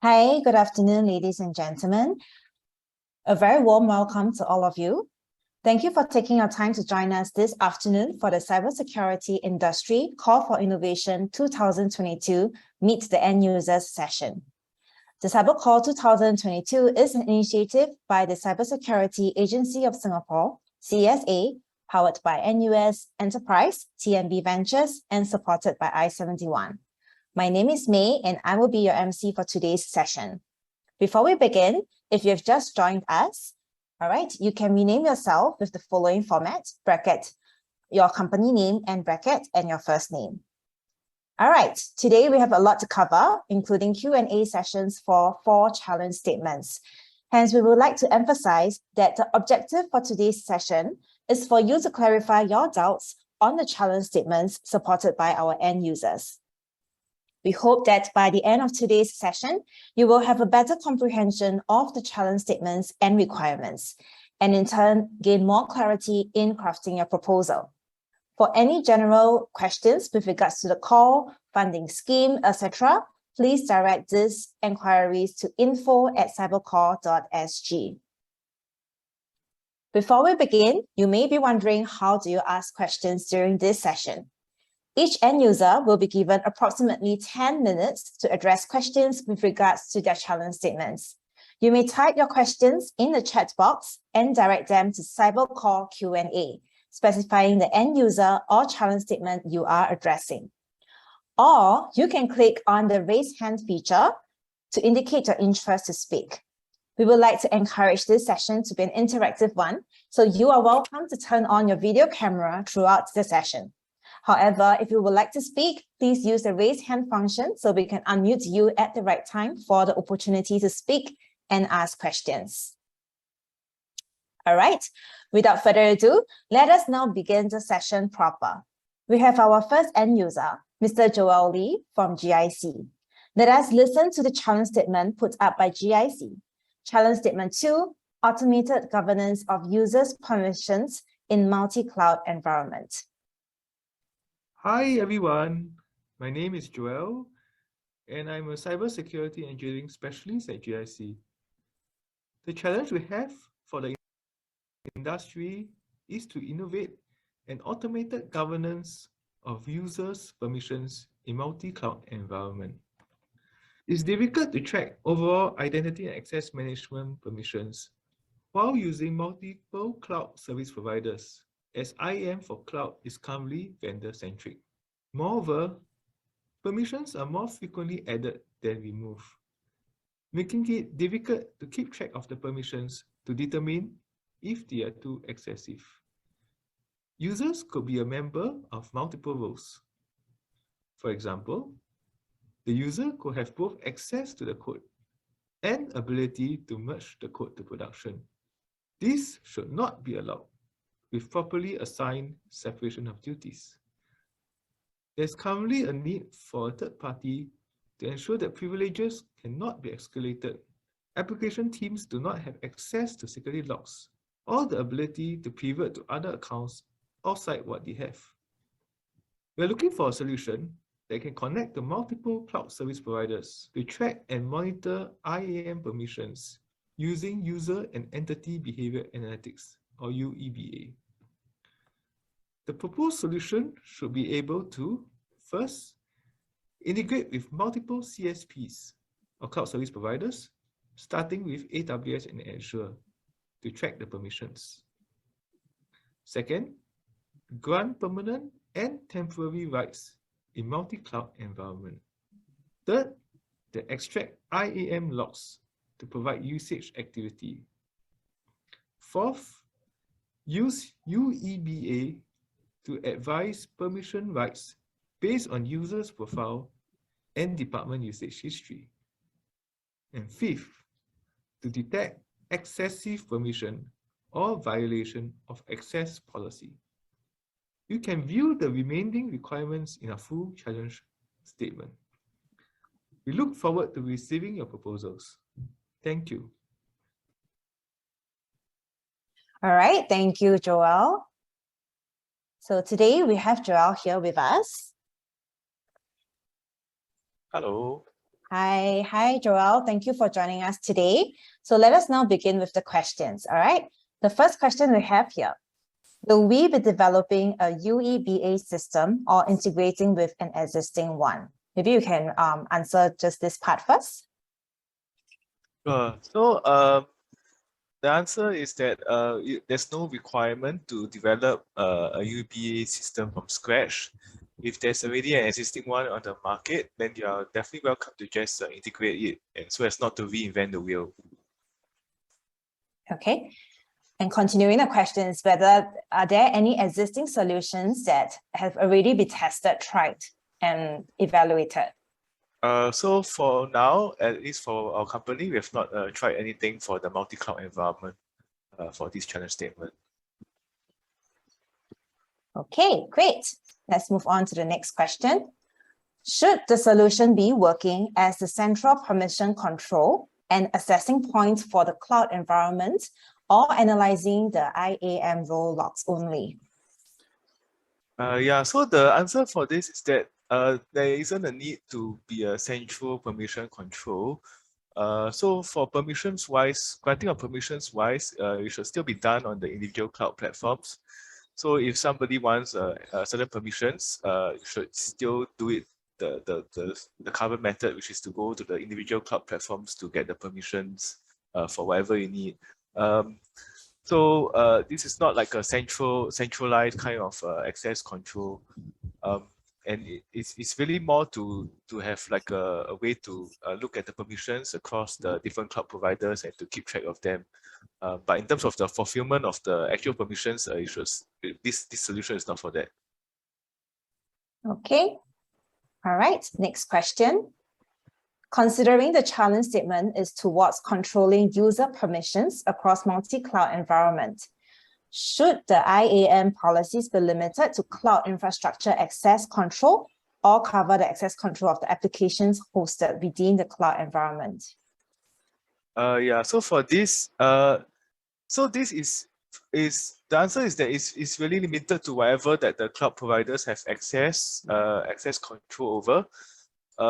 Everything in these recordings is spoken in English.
Hi, good afternoon, ladies and gentlemen. A very warm welcome to all of you. Thank you for taking your time to join us this afternoon for the Cybersecurity Industry Call for Innovation 2022 Meet the End Users session. The CyberCall 2022 is an initiative by the Cybersecurity Agency of Singapore, CSA, powered by NUS Enterprise, TNB Ventures, and supported by I-71. My name is May, and I will be your MC for today's session. Before we begin, if you've just joined us, all right, you can rename yourself with the following format: bracket, your company name, and bracket, and your first name. All right, today we have a lot to cover, including Q&A sessions for 4 challenge statements. Hence, we would like to emphasize that the objective for today's session is for you to clarify your doubts on the challenge statements supported by our end users. We hope that by the end of today's session, you will have a better comprehension of the challenge statements and requirements, and in turn, gain more clarity in crafting your proposal. For any general questions with regards to the call, funding scheme, etc., please direct these inquiries to info@cybercall.sg. Before we begin, you may be wondering, how do you ask questions during this session? Each end user will be given approximately 10 minutes to address questions with regards to their challenge statements. You may type your questions in the chat box and direct them to CyberCall Q&A, specifying the end user or challenge statement you are addressing. Or you can click on the raise hand feature to indicate your interest to speak. We would like to encourage this session to be an interactive one, so you are welcome to turn on your video camera throughout the session. However, if you would like to speak, please use the raise hand function so we can unmute you at the right time for the opportunity to speak and ask questions. All right, without further ado, let us now begin the session proper. We have our first end user, Mr. Joel Lee from GIC. Let us listen to the challenge statement put up by GIC. Challenge statement 2, automated governance of users' permissions in multi-cloud environment. Hi everyone, my name is Joel and I'm a cybersecurity engineering specialist at GIC. The challenge we have for the industry is to innovate an automated governance of users' permissions in multi-cloud environment. It's difficult to track overall identity and access management permissions while using multiple cloud service providers, as IAM for cloud is currently vendor-centric. Moreover, permissions are more frequently added than removed, making it difficult to keep track of the permissions to determine if they are too excessive. Users could be a member of multiple roles. For example, the user could have both access to the code and ability to merge the code to production. This should not be allowed with properly assigned separation of duties. There's currently a need for a third party to ensure that privileges cannot be escalated. Application teams do not have access to security logs or the ability to pivot to other accounts outside what they have. We're looking for a solution that can connect to multiple cloud service providers to track and monitor IAM permissions using User and Entity Behavior Analytics, or UEBA. The proposed solution should be able to, first, integrate with multiple CSPs, or cloud service providers, starting with AWS and Azure, to track the permissions. Second, grant permanent and temporary rights in multi-cloud environment. Third, they extract IAM logs to provide usage activity. Fourth, use UEBA to advise permission rights based on user's profile and department usage history. And fifth, to detect excessive permission or violation of access policy. You can view the remaining requirements in a full challenge statement. We look forward to receiving your proposals. Thank you. All right, thank you, Joel. So today we have Joel here with us. Hello. Hi, Joel. Thank you for joining us today. So let us now begin with the questions, all right? The first question we have here, will we be developing a UEBA system or integrating with an existing one? Maybe you can answer just this part first. So the answer is that there's no requirement to develop a UEBA system from scratch. If there's already an existing one on the market, then you are definitely welcome to just integrate it, and so as not to reinvent the wheel. Okay. And continuing the question is whether are there any existing solutions that have already been tested, tried, and evaluated? So for now, at least for our company, we have not tried anything for the multi-cloud environment for this challenge statement. Okay, great. Let's move on to the next question. Should the solution be working as the central permission control and assessing point for the cloud environment, or analyzing the IAM role logs only? Yeah, so the answer for this is that there isn't a need to be a central permission control. So for permissions-wise, granting of permissions-wise, it should still be done on the individual cloud platforms. So if somebody wants certain permissions, you should still do it the current method, which is to go to the individual cloud platforms to get the permissions for whatever you need. So this is not like a centralized kind of access control, and it's really more to have like a way to look at the permissions across the different cloud providers and to keep track of them. But in terms of the fulfillment of the actual permissions, this solution is not for that. Okay. All right. Next question. Considering the challenge statement is towards controlling user permissions across multi-cloud environment, should the IAM policies be limited to cloud infrastructure access control or cover the access control of the applications hosted within the cloud environment? Yeah, so for this, so this is the answer is that it's really limited to whatever that the cloud providers have access control over.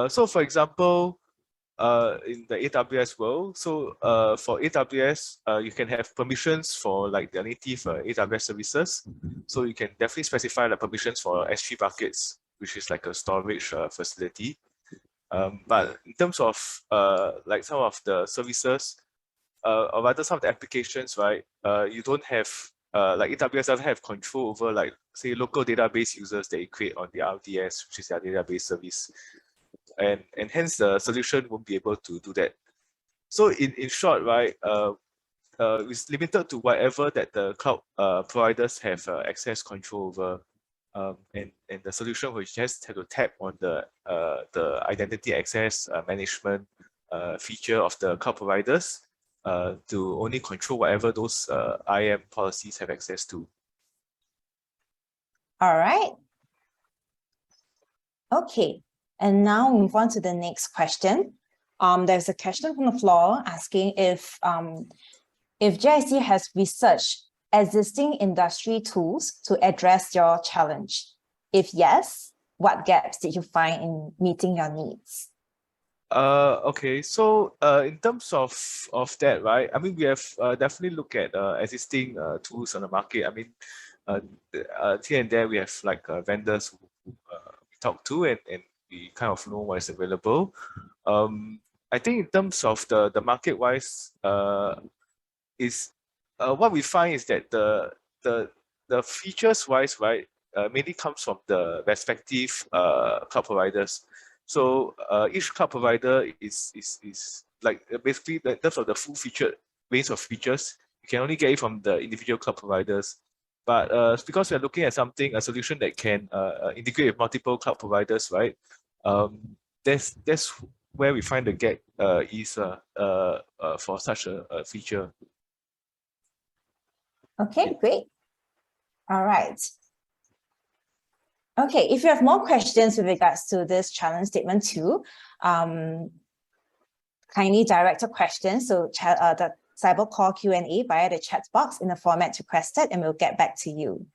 So for example, in the AWS world, so for AWS, you can have permissions for like the native AWS services. So you can definitely specify the permissions for S3 buckets, which is like a storage facility. But in terms of like some of the services, or rather some of the applications, right? You don't have like AWS doesn't have control over like say local database users that you create on the RDS, which is their database service, and hence the solution won't be able to do that. So in short, right, it's limited to whatever that the cloud providers have access control over. And the solution will just have to tap on the identity access management feature of the cloud providers to only control whatever those IAM policies have access to. All right. Okay, and now move on to the next question. There's a question from the floor asking if GIC has researched existing industry tools to address your challenge. If yes, what gaps did you find in meeting your needs? Okay, so in terms of that, right? I mean, we have definitely looked at existing tools on the market. I mean, here and there we have like vendors who we talk to, and we kind of know what is available. I think in terms of the market wise, is what we find is that the features wise, right, mainly comes from the respective cloud providers. So each cloud provider is like basically in terms of the full featured range of features, you can only get it from the individual cloud providers. But because we're looking at a solution that can integrate with multiple cloud providers, right? That's where we find the gap is for such a feature. Okay, great. All right. Okay, if you have more questions with regards to this challenge statement too, kindly direct your questions to the CyberCall Q&A via the chat box in the format requested, and we'll get back to you.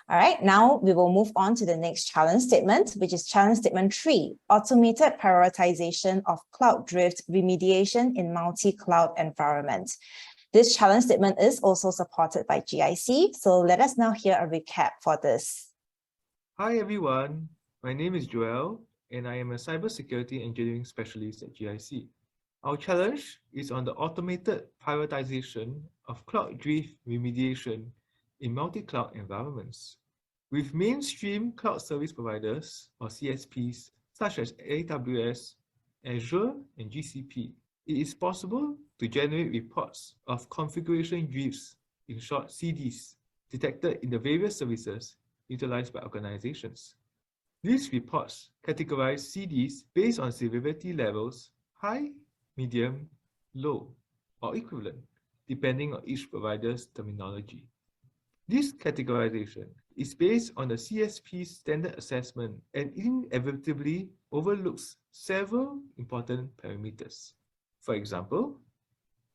All right, now we will move on to the next challenge statement, which is challenge statement 3, automated prioritization of cloud drift remediation in multi-cloud environment. This challenge statement is also supported by GIC. So let us now hear a recap for this. Hi everyone, my name is Joel and I am a cybersecurity engineering specialist at GIC. Our challenge is on the automated prioritization of cloud drift remediation in multi-cloud environments. With mainstream cloud service providers or CSPs such as AWS, Azure, and GCP, it is possible to generate reports of configuration drifts, in short CDs, detected in the various services utilized by organizations. These reports categorize CDs based on severity levels, high, medium, low, or equivalent, depending on each provider's terminology. This categorization is based on the CSP's standard assessment and inevitably overlooks several important parameters. For example,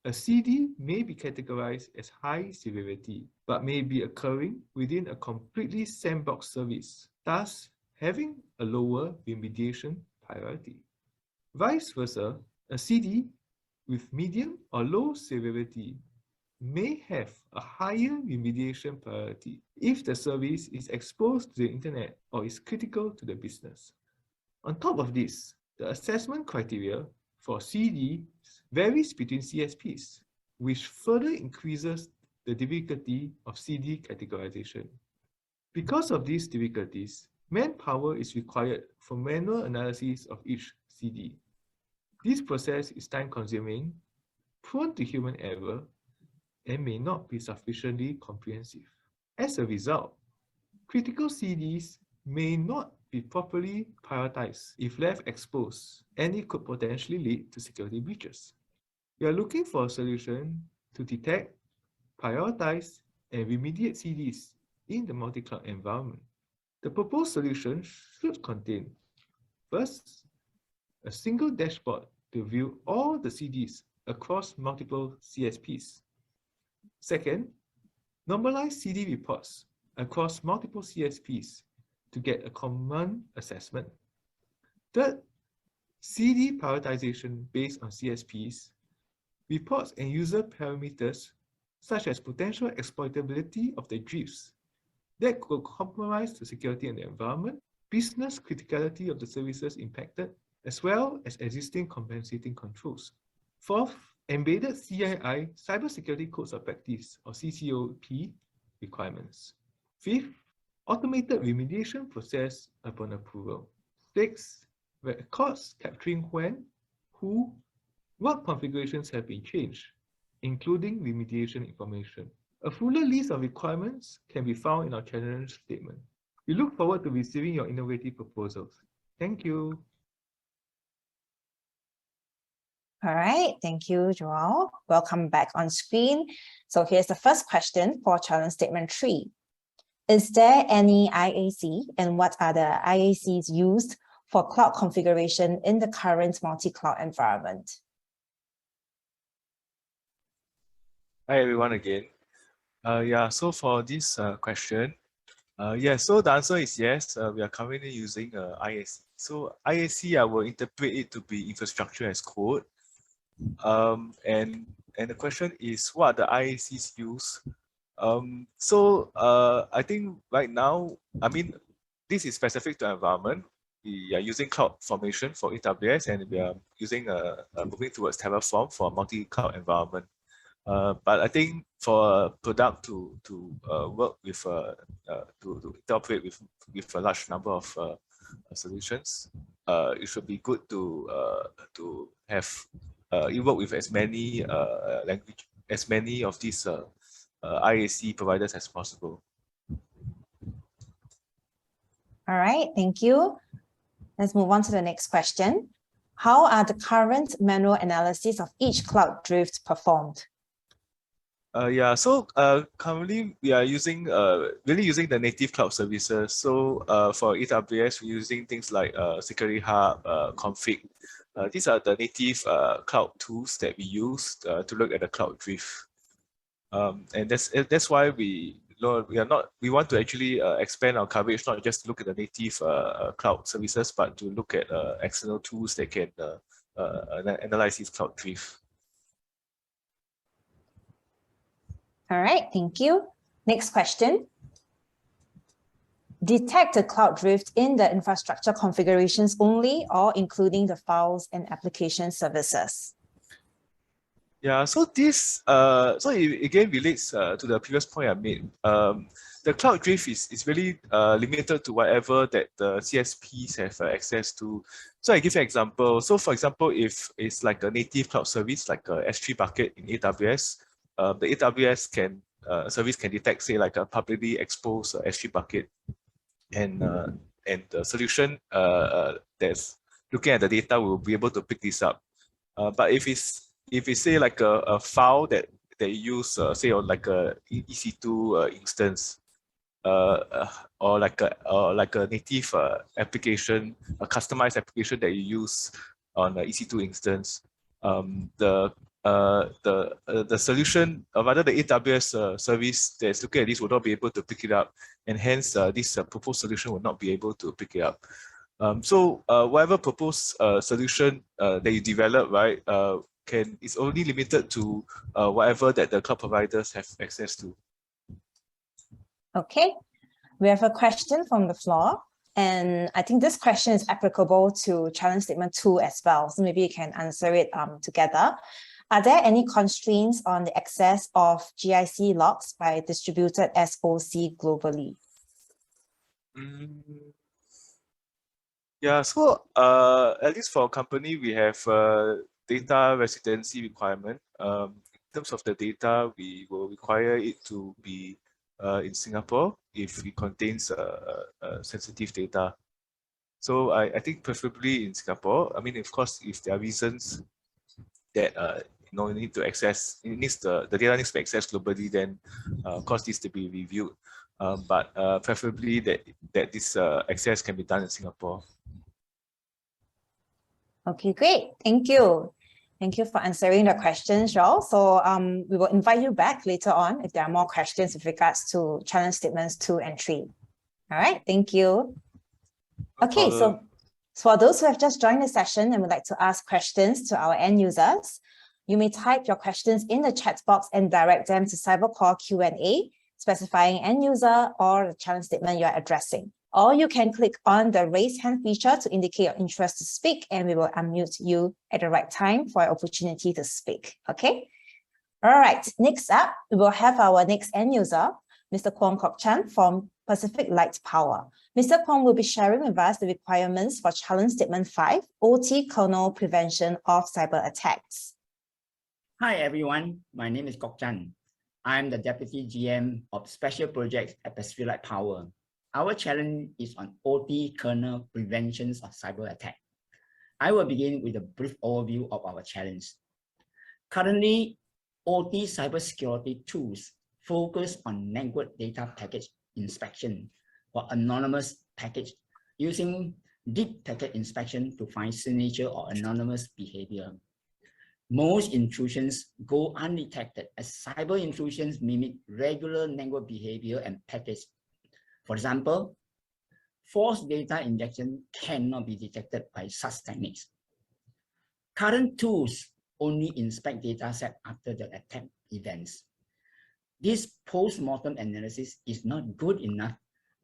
a CD may be categorized as high severity, but may be occurring within a completely sandbox service, thus having a lower remediation priority. Vice versa, a CD with medium or low severity may have a higher remediation priority if the service is exposed to the internet or is critical to the business. On top of this, the assessment criteria for CDs varies between CSPs, which further increases the difficulty of CD categorization. Because of these difficulties, manpower is required for manual analysis of each CD. This process is time-consuming, prone to human error, and may not be sufficiently comprehensive. As a result, critical CDs may not be properly prioritized if left exposed, and it could potentially lead to security breaches. We are looking for a solution to detect, prioritize, and remediate CDs in the multi-cloud environment. The proposed solution should contain, first, a single dashboard to view all the CDs across multiple CSPs. Second, normalize CD reports across multiple CSPs to get a common assessment. Third, CD prioritization based on CSPs, reports and user parameters such as potential exploitability of the drifts that could compromise the security in the environment, business criticality of the services impacted, as well as existing compensating controls. Fourth, embedded CII, Cybersecurity Codes of Practice, or CCOP requirements. Fifth, automated remediation process upon approval. Sixth, records capturing when, who, what configurations have been changed, including remediation information. A fuller list of requirements can be found in our challenge statement. We look forward to receiving your innovative proposals. Thank you. All right, thank you, Joel. Welcome back on screen. So here's the first question for challenge statement 3. Is there any IAC, and what are the IACs used for cloud configuration in the current multi-cloud environment? Hi everyone again. So for this question, so the answer is yes. We are currently using IAC. So IAC, I will interpret it to be infrastructure as code. And the question is, what are the IACs used? I think right now, this is specific to environment. We are using CloudFormation for AWS, and we are using moving towards Terraform for a multi-cloud environment. But I think for a product to work with to interoperate with a large number of solutions, it should be good to have it work with as many of these IAC providers as possible. All right, thank you. Let's move on to the next question. How are the current manual analysis of each cloud drift performed? Currently we are using really using the native cloud services. So for AWS, we're using things like Security Hub, Config. These are the native cloud tools that we use to look at the cloud drift. And that's why we we want to actually expand our coverage, not just look at the native cloud services, but to look at external tools that can analyze these cloud drift. All right, thank you. Next question. Detect the cloud drift in the infrastructure configurations only or including the files and application services? Yeah, so this so it again relates to the previous point I made. The cloud drift is really limited to whatever that the CSPs have access to. So I give you an example. So for example, if it's like a native cloud service like a S3 bucket in AWS, the AWS service can detect, say, like a publicly exposed S3 bucket, and the solution that's looking at the data will be able to pick this up. But if it's say like a file that they use, say on like a EC2 instance, or like a native application, a customized application that you use on an EC2 instance, the solution, or rather the AWS service that's looking at this will not be able to pick it up, and hence this proposed solution will not be able to pick it up. So whatever proposed solution that you develop, right, is only limited to whatever that the cloud providers have access to. Okay, we have a question from the floor, and I think this question is applicable to challenge statement 2 as well. So maybe you can answer it together. Are there any constraints on the access of GIC logs by distributed SOC globally? Yeah, so at least for our company, we have data residency requirement. In terms of the data, we will require it to be in Singapore if it contains sensitive data. So I think preferably in Singapore. I mean, of course, if there are reasons that you need to access, the data needs to be accessed globally, then of course this to be reviewed. But preferably that this access can be done in Singapore. Okay, great. Thank you. Thank you for answering the questions, Joel. So we will invite you back later on if there are more questions with regards to challenge statements 2 and 3. All right, thank you. Okay, so for those who have just joined the session and would like to ask questions to our end users, you may type your questions in the chat box and direct them to CyberCall Q&A, specifying end user or the challenge statement you are addressing. Or you can click on the raise hand feature to indicate your interest to speak, and we will unmute you at the right time for an opportunity to speak. Okay. All right. Next up, we will have our next end user, Mr. Kwong Kok Chan from Pacific Light Power. Mr. Kwong will be sharing with us the requirements for challenge statement 5, OT kernel prevention of cyber attacks. Hi everyone, my name is Kok Chan. I'm the Deputy GM of Special Projects at Pacific Light Power. Our challenge is on OT kernel preventions of cyber attack. I will begin with a brief overview of our challenge. Currently, OT cybersecurity tools focus on network data package inspection or anonymous package using deep packet inspection to find signature or anonymous behavior. Most intrusions go undetected as cyber intrusions mimic regular network behavior and package. For example, false data injection cannot be detected by such techniques. Current tools only inspect data set after the attack events. This post-mortem analysis is not good enough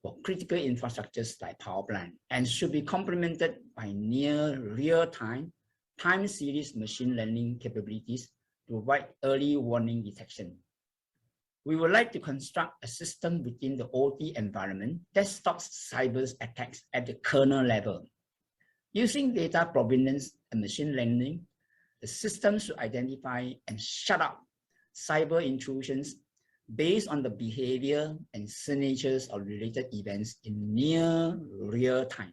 for critical infrastructures like power plant and should be complemented by near real-time time series machine learning capabilities to provide early warning detection. We would like to construct a system within the OT environment that stops cyber attacks at the kernel level. Using data provenance and machine learning, the system should identify and shut out cyber intrusions based on the behavior and signatures of related events in near real time.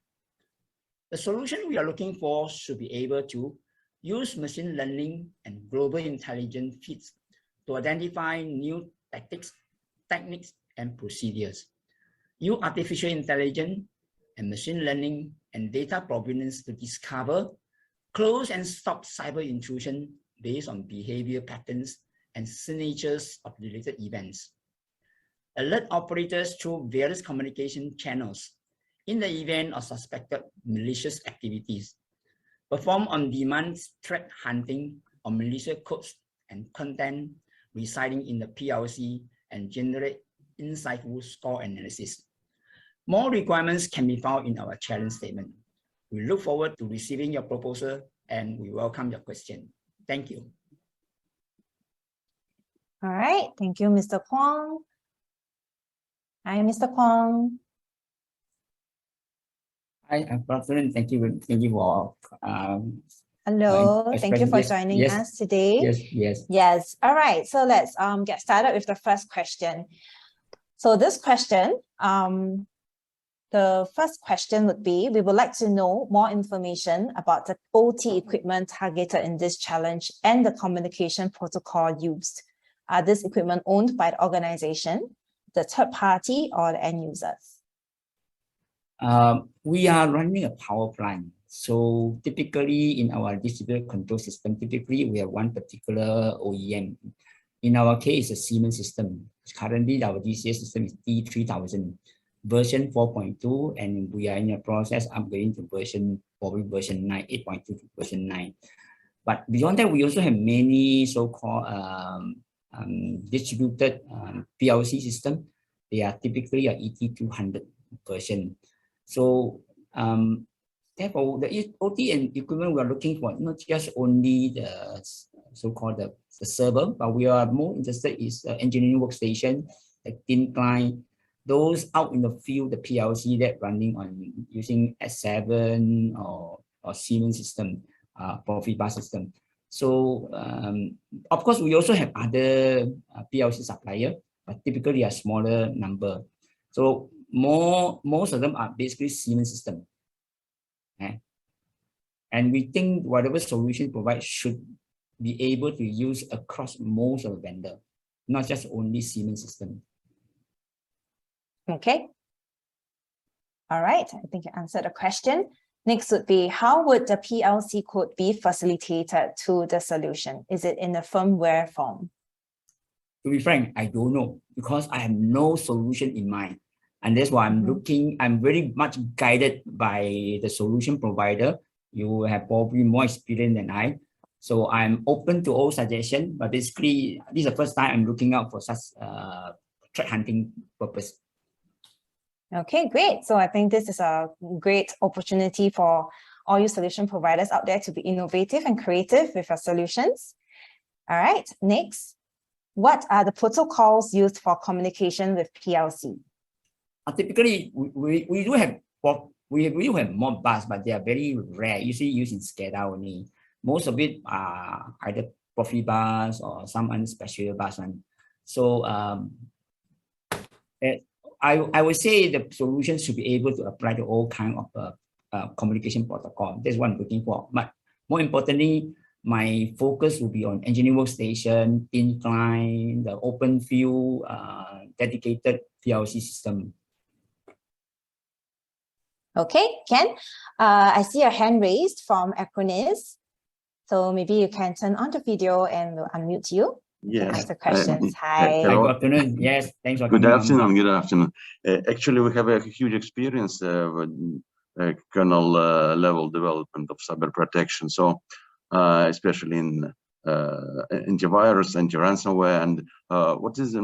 The solution we are looking for should be able to use machine learning and global intelligence feeds to identify new techniques, and procedures. Use artificial intelligence and machine learning and data provenance to discover, close, and stop cyber intrusion based on behavior patterns and signatures of related events. alert operators through various communication channels in the event of suspected malicious activities, perform on-demand threat hunting on malicious codes and content residing in the PLC, and generate insightful score analysis. More requirements can be found in our challenge statement. We look forward to receiving your proposal and we welcome your question. Thank you. All right, thank you, Mr. Kwong. Hi, Mr. Kwong. Hi, good afternoon. Thank you for Hello, thank you for expressing- joining yes, us today. yes. Yes, all right, so let's get started with the first question. So this question, the first question would be, we would like to know more information about the OT equipment targeted in this challenge and the communication protocol used. Are this equipment owned by the organization, the third party, or the end users? We are running a power plant. So typically in our distributed control system, typically we have one particular OEM. In our case, a Siemens system. Currently, our DCS system is D3000, version 4.2, and we are in the process of upgrading to probably version 9, 8.2 to version 9. But beyond that, we also have many so-called distributed PLC system. They are typically a ET200 version. So therefore, the OT and equipment we are looking for not just only the so-called the server, but we are more interested is engineering workstation, like thin client, those out in the field, the PLC that running on using S7 or Siemens system, Profibus system. So of course, we also have other PLC supplier, but typically a smaller number. So most of them are basically Siemens system. Okay? And we think whatever solution provided should be able to use across most of the vendor, not just only Siemens system. Okay. All right, I think you answered the question. Next would be, how would the PLC code be facilitated to the solution? Is it in a firmware form? To be frank, I don't know, because I have no solution in mind. And that's why I'm very much guided by the solution provider. You have probably more experience than I. So I'm open to all suggestions, but basically, this is the first time I'm looking out for such threat hunting purpose. Okay, great. So I think this is a great opportunity for all you solution providers out there to be innovative and creative with your solutions. All right, next. What are the protocols used for communication with PLC? Typically, we do have Modbus, but they are very rare, usually used in SCADA only. Most of it are either Profibus or some unspecial bus one. So I would say the solution should be able to apply to all kinds of communication protocol. That's what I'm looking for. But more importantly, my focus will be on engineering workstation, thin client, the open field, dedicated PLC system. Okay, Ken, I see a hand raised from Acronis. So maybe you can turn on the video and we'll unmute you. Yes. Ask the questions. Hi. Hi, good afternoon. Yes, thanks for Good coming afternoon. Good afternoon. Actually, we have a huge experience with kernel level development of cyber protection. So, especially in antivirus, anti-ransomware, and what is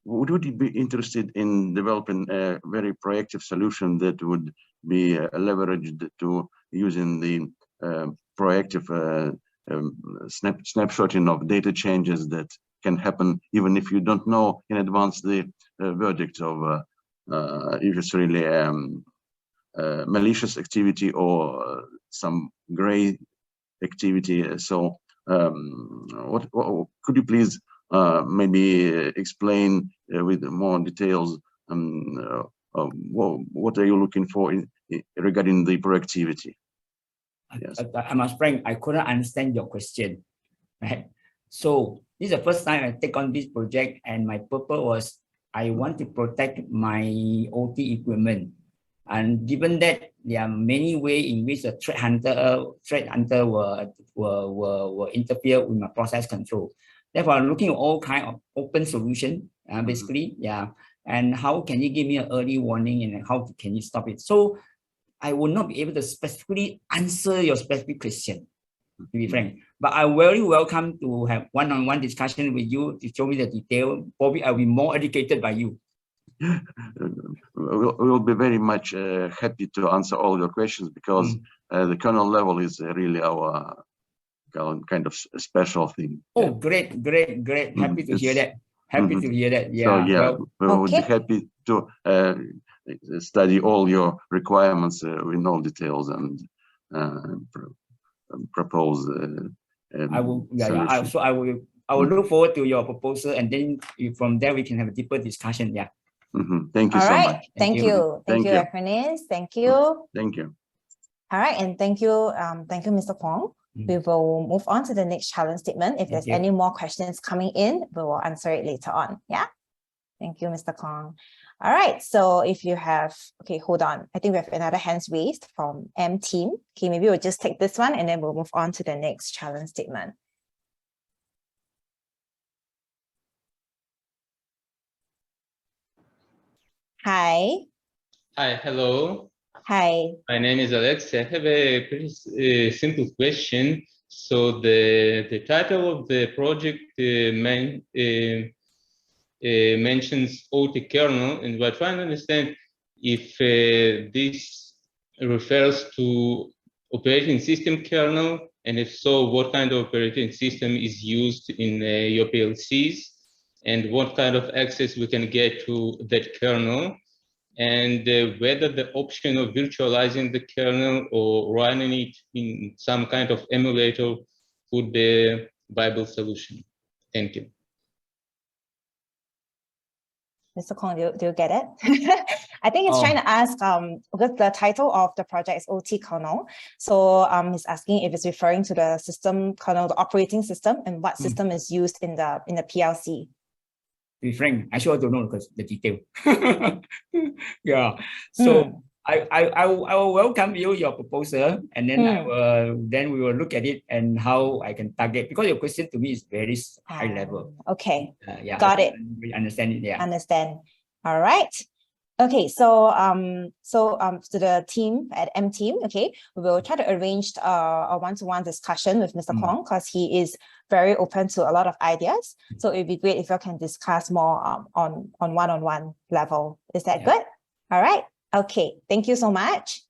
would you be interested in developing a very proactive solution that would be leveraged to using the proactive snapshotting of data changes that can happen even if you don't know in advance the verdict of if it's really malicious activity or some gray activity. So what could you please maybe explain with more details what are you looking for regarding the proactivity? Yes. I must frank, I couldn't understand your question, right? So this is the first time I take on this project, and my purpose was I want to protect my OT equipment. And given that there are many ways in which the threat hunter will interfere with my process control. Therefore, I'm looking at all kind of open solution, basically, yeah. And how can you give me an early warning and how can you stop it? So I will not be able to specifically answer your specific question, to be frank. But I very welcome to have one-on-one discussion with you to show me the detail. Probably I'll be more educated by you. We'll be very much happy to answer all your questions, because the kernel level is really our kind of special thing. Oh, great. Happy to hear that. Happy to hear that. Yeah. So yeah, well, we would be happy to study all your requirements in all details and propose. I will. Yeah. So I will look forward to your proposal, and then from there we can have a deeper discussion. Yeah. Thank you so much. Thank you. Thank you, Equinix. Thank you. Thank you. All right, and thank you, Mr. Kwong. We will move on to the next challenge statement. If there's any more questions coming in, we will answer it later on. Yeah. Thank you, Mr. Kwong. All right. So if you have, okay, hold on. I think we have another hands raised from M team. Okay, maybe we'll just take this one and then we'll move on to the next challenge statement. Hi. Hi, hello. Hi. My name is Alex. I have a pretty simple question. So the title of the project mentions OT kernel, and we're trying to understand if this refers to operating system kernel, and if so, what kind of operating system is used in your PLCs, and what kind of access we can get to that kernel, and whether the option of virtualizing the kernel or running it in some kind of emulator would be a viable solution. Thank you. Mr. Kwong, do you get it? I think he's trying to ask, because the title of the project is OT kernel. So he's asking if it's referring to the system kernel, the operating system, and what system is used in the PLC. To be frank, I sure don't know because the detail. Yeah. So I will welcome your proposal, and then then we will look at it and how I can target, because your question to me is very high level. Okay. Yeah. Got it. We understand it. Yeah. Understand. All right. Okay, so to the team at M team, okay, we will try to arrange a one-to-one discussion with Mr. Kwong, because he is very open to a lot of ideas. So it'd be great if you can discuss more on one-on-one level. Is that good? All right. Okay. Thank you so much.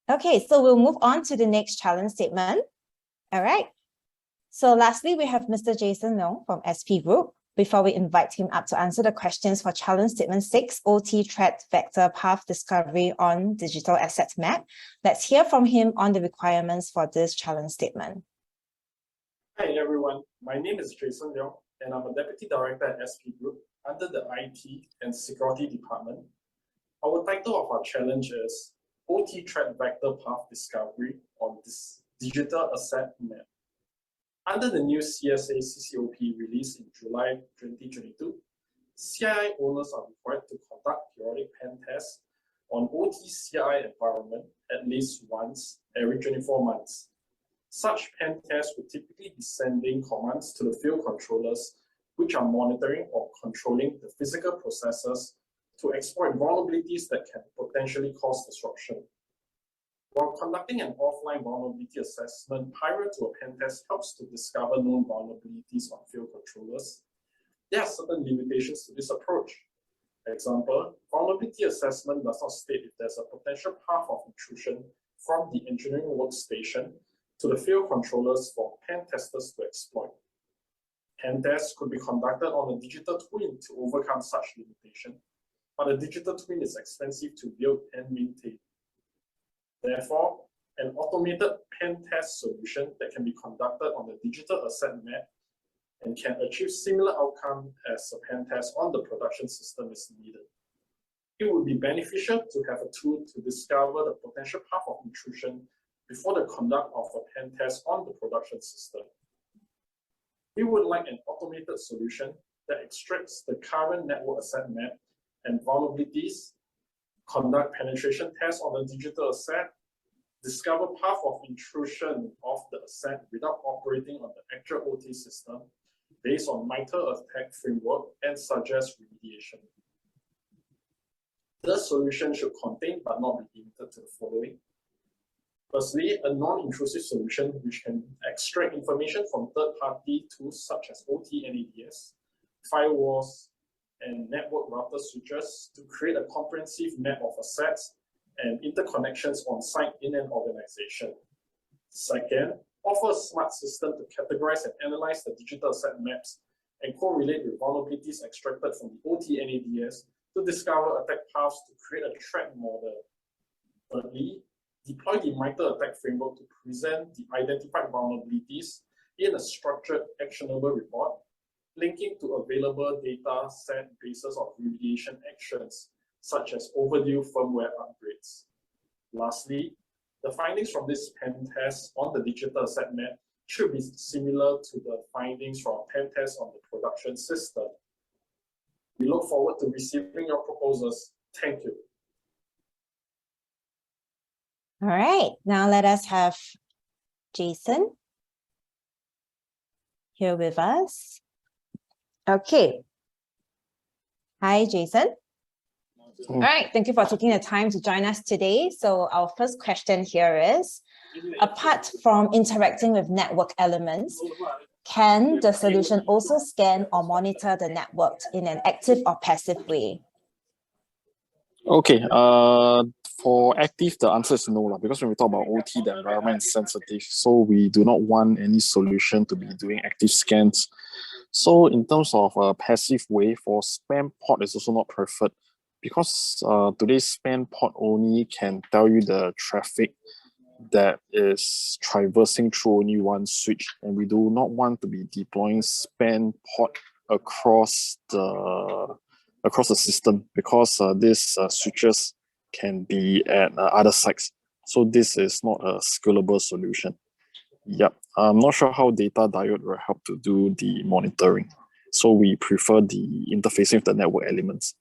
Okay, so we'll move on to the next challenge statement. All right. So lastly, we have Mr. Jason Leong from SP Group. Before we invite him up to answer the questions for challenge statement 6, OT threat vector path discovery on digital asset map, let's hear from him on the requirements for this challenge statement. Hi everyone, my name is Jason Leong, and I'm a Deputy Director at SP Group under the IT and Security Department. Our title of our challenge is OT threat vector path discovery on this digital asset map. Under the new CSA CCOP released in July 2022, CII owners are required to conduct periodic pen tests on OT CII environment at least once every 24 months. Such pen tests would typically be sending commands to the field controllers, which are monitoring or controlling the physical processes to exploit vulnerabilities that can potentially cause disruption. While conducting an offline vulnerability assessment prior to a pen test helps to discover known vulnerabilities on field controllers, there are certain limitations to this approach. For example, vulnerability assessment does not state if there's a potential path of intrusion from the engineering workstation to the field controllers for pen testers to exploit. Pen tests could be conducted on a digital twin to overcome such limitation, but a digital twin is expensive to build and maintain. Therefore, an automated pen test solution that can be conducted on the digital asset map and can achieve similar outcome as a pen test on the production system is needed. It would be beneficial to have a tool to discover the potential path of intrusion before the conduct of a pen test on the production system. We would like an automated solution that extracts the current network asset map and vulnerabilities, conduct penetration tests on the digital asset, discover path of intrusion of the asset without operating on the actual OT system, based on MITRE ATT&CK framework and suggest remediation. The solution should contain but not be limited to the following. Firstly, a non-intrusive solution which can extract information from third-party tools such as OT and ADS, firewalls, and network router switches to create a comprehensive map of assets and interconnections on site in an organization. Second, offer a smart system to categorize and analyze the digital asset maps and correlate with vulnerabilities extracted from the OT and ADS to discover attack paths to create a threat model. Thirdly, deploy the MITRE ATT&CK framework to present the identified vulnerabilities in a structured, actionable report, linking to available data set bases of remediation actions, such as overdue firmware upgrades. Lastly, the findings from this pen test on the digital asset map should be similar to the findings from a pen test on the production system. We look forward to receiving your proposals. Thank you. All right, now let us have Jason here with us. Okay. Hi, Jason. All right, thank you for taking the time to join us today. So our first question here is, apart from interacting with network elements, can the solution also scan or monitor the network in an active or passive way? Okay, for active, the answer is no, because when we talk about OT, the environment is sensitive. So we do not want any solution to be doing active scans. So in terms of a passive way, for spam pod is also not preferred, because today's spam pod only can tell you the traffic that is traversing through only one switch, and we do not want to be deploying spam pod across the system, because these switches can be at other sites. So this is not a scalable solution. Yep, I'm not sure how data diode will help to do the monitoring. So we prefer the interfacing with the network elements.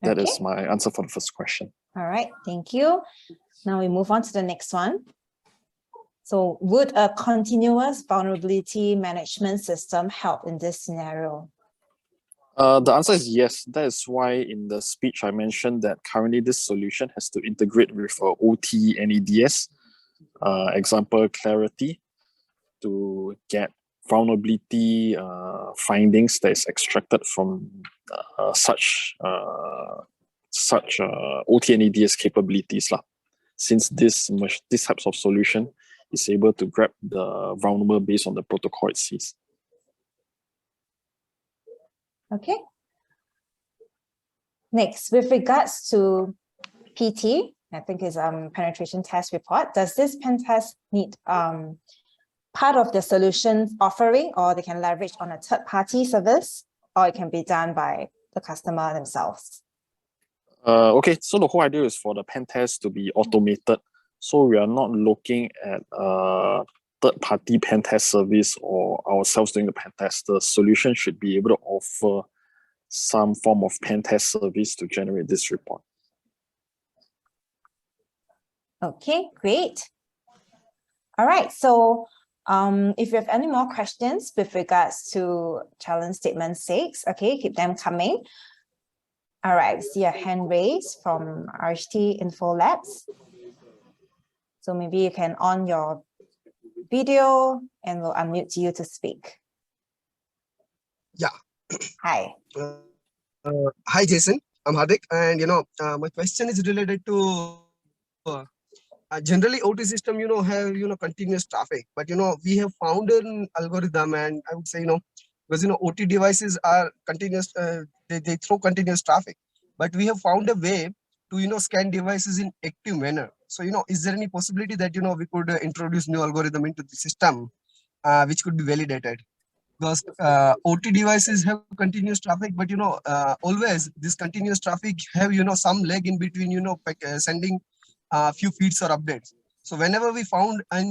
That is my answer for the first question. All right, thank you. Now we move on to the next one. So would a continuous vulnerability management system help in this scenario? The answer is yes. That is why in the speech I mentioned that currently this solution has to integrate with OT and ADS, example Clarity, to get vulnerability findings that is extracted from such OT and ADS capabilities. Since this types of solution is able to grab the vulnerable based on the protocol it sees. Okay. Next, with regards to PT, I think is penetration test report. Does this pen test need part of the solution offering, or they can leverage on a third-party service, or it can be done by the customer themselves? Okay, so the whole idea is for the pen test to be automated. So we are not looking at third-party pen test service or ourselves doing the pen test. The solution should be able to offer some form of pen test service to generate this report. Okay, great. All right, so if you have any more questions with regards to challenge statement 6, okay, keep them coming. All right, see a hand raised from RHT Info Labs. So maybe you can on your video and we'll unmute you to speak. Yeah. Hi. Hi, Jason. I'm Hardik, and my question is related to generally OT system, have continuous traffic, but we have found an algorithm, and I would say because OT devices are continuous, they throw continuous traffic, but we have found a way to scan devices in active manner. So is there any possibility that we could introduce new algorithm into the system, which could be validated? Because OT devices have continuous traffic, but always this continuous traffic have some lag in between sending a few feeds or updates. So whenever we found a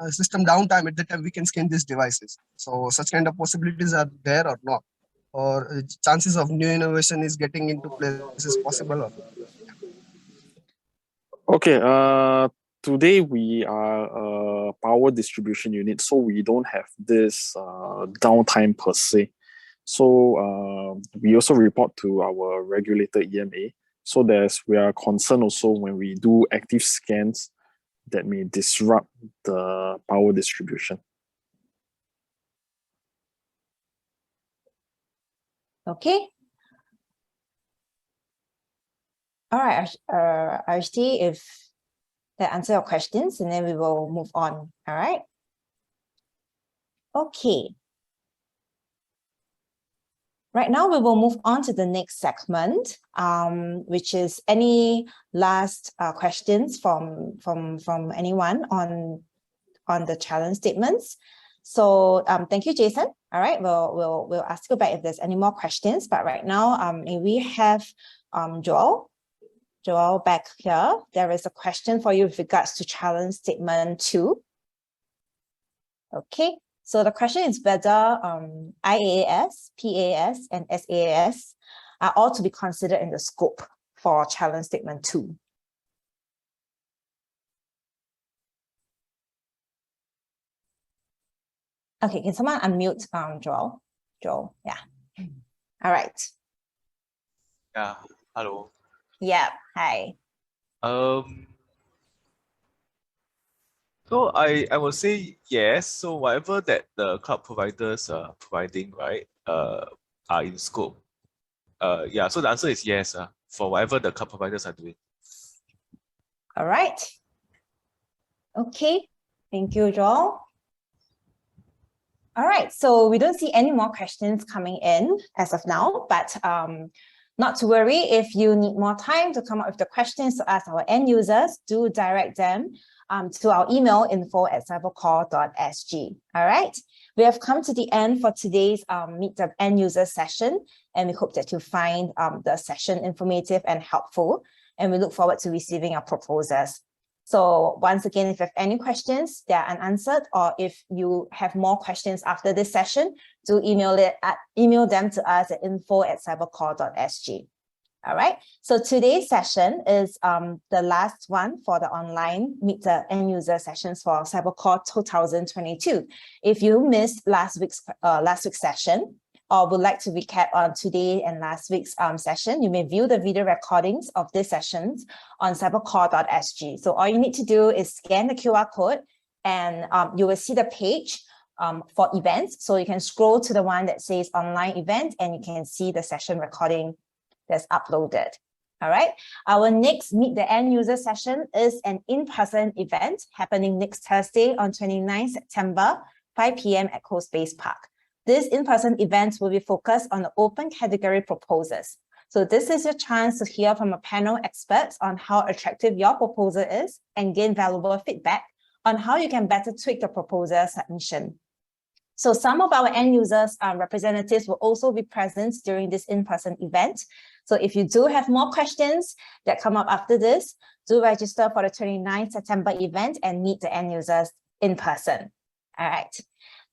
system downtime, at that time we can scan these devices. So such kind of possibilities are there or not, or chances of new innovation is getting into place is possible or not? Okay, today we are a power distribution unit, so we don't have this downtime per se. So we also report to our regulator EMA. So we are concerned also when we do active scans that may disrupt the power distribution. Okay. All right, Arshti, if that answer your questions, and then we will move on. All right. Okay. Right now, we will move on to the next segment, which is any last questions from anyone on the challenge statements. So thank you, Jason. All right, we'll ask you back if there's any more questions. But right now, may we have Joel back here. There is a question for you with regards to challenge statement 2. Okay. So the question is whether IaaS, PaaS, and SaaS are all to be considered in the scope for challenge statement 2. Okay, can someone unmute Joel? Joel, yeah. All right. Yeah, hello. Yeah, hi. So I will say yes. So whatever that the cloud providers are providing, right, are in scope. Yeah, so the answer is yes, for whatever the cloud providers are doing. All right. Okay, thank you, Joel. All right, so we don't see any more questions coming in as of now, but not to worry. If you need more time to come up with the questions to ask our end users, do direct them to our email info@cybercall.sg. All right, we have come to the end for today's Meet the End User session, and we hope that you find the session informative and helpful, and we look forward to receiving your proposals. So once again, if you have any questions that are unanswered, or if you have more questions after this session, do email them to us at info@cybercall.sg. All right. So today's session is the last one for the online Meet the End User sessions for CyberCall 2022. If you missed last week's session, or would like to recap on today and last week's session, you may view the video recordings of these sessions on cybercall.sg. So all you need to do is scan the QR code, and you will see the page for events. So you can scroll to the one that says online event, and you can see the session recording that's uploaded. All right. Our next Meet the End User session is an in-person event happening next Thursday on 29 September, 5 p.m. at Coast Base Park. This in-person event will be focused on the open category proposals. So this is your chance to hear from a panel of experts on how attractive your proposal is and gain valuable feedback on how you can better tweak the proposal submission. So some of our end users representatives will also be present during this in-person event. So if you do have more questions that come up after this, do register for the 29th September event and meet the end users in person. All right.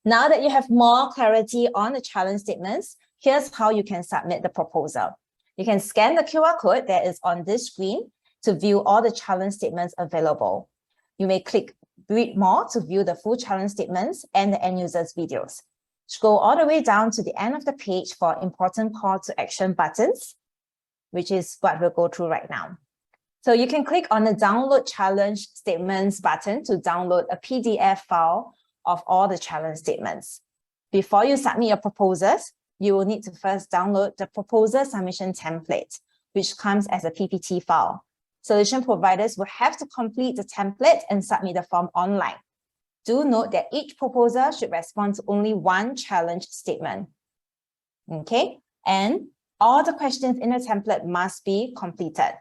Now that you have more clarity on the challenge statements, here's how you can submit the proposal. You can scan the QR code that is on this screen to view all the challenge statements available. You may click Read More to view the full challenge statements and the end users videos. Scroll all the way down to the end of the page for important call to action buttons, which is what we'll go through right now. So you can click on the Download Challenge Statements button to download a PDF file of all the challenge statements. Before you submit your proposals, you will need to first download the proposal submission template, which comes as a PPT file. Solution providers will have to complete the template and submit the form online. Do note that each proposal should respond to only one challenge statement. Okay, and all the questions in the template must be completed.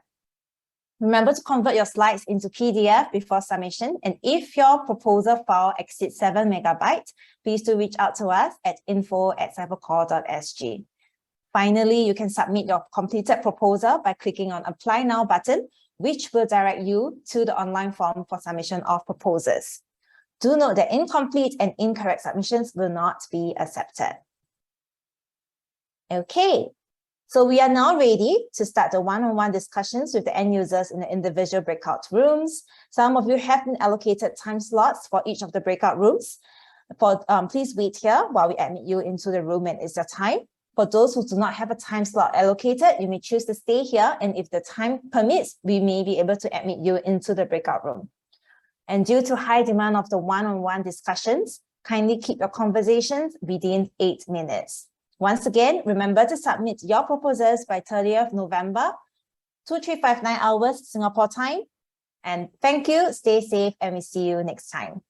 Remember to convert your slides into PDF before submission. And if your proposal file exceeds 7 megabytes, please do reach out to us at info@cybercall.sg. Finally, you can submit your completed proposal by clicking on Apply Now button, which will direct you to the online form for submission of proposals. Do note that incomplete and incorrect submissions will not be accepted. Okay, So we are now ready to start the one-on-one discussions with the end users in the individual breakout rooms. Some of you have been allocated time slots for each of the breakout rooms. Please wait here while we admit you into the room and it's your time. For those who do not have a time slot allocated, you may choose to stay here, and if the time permits, we may be able to admit you into the breakout room. And due to high demand of the one-on-one discussions, kindly keep your conversations within 8 minutes. Once again, remember to submit your proposals by 30th November, 2359 hours Singapore time. And thank you, stay safe, and we see you next time.